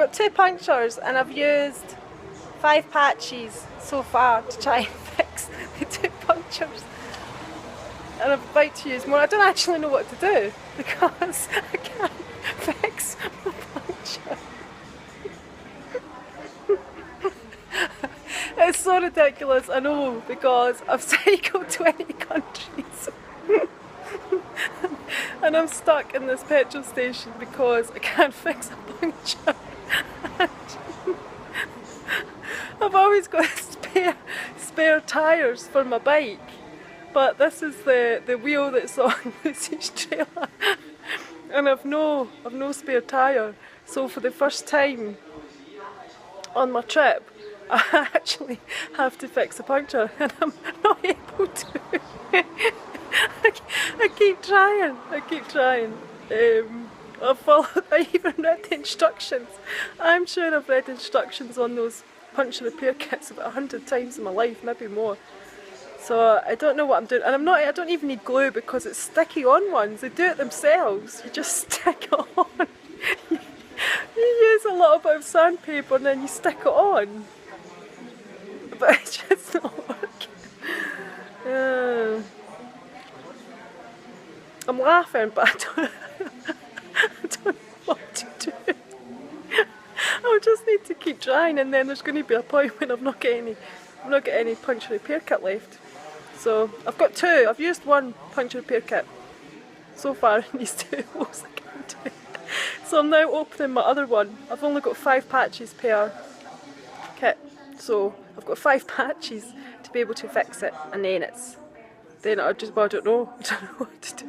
got 2 punctures and I've used 5 patches so far to try and fix the 2 punctures. And I'm about to use more. I don't actually know what to do because I can't fix my puncture. It's so ridiculous, I know, because I've cycled 20 countries and I'm stuck in this petrol station because I can't fix a puncture. I've always got spare tyres for my bike, but this is the wheel that's on Lucy's trailer and I've no spare tyre, so for the first time on my trip I actually have to fix a puncture and I'm not able to. I keep trying. I even read the instructions. I'm sure I've read instructions on those puncture repair kits about 100 times in my life, maybe more. So I don't know what I'm doing, and I don't even need glue because it's sticky on ones. They do it themselves. You just stick it on. You use a little bit of sandpaper and then you stick it on. But it's just not working. I'm laughing, but I don't know what to do. I'll just need to keep trying, and then there's going to be a point when I've not got any puncture repair kit left. So I've got 2. I've used 1 puncture repair kit so far in these 2 holes I can do. So I'm now opening my other one. I've only got 5 patches per kit, so I've got 5 patches to be able to fix it, and then I don't know what to do.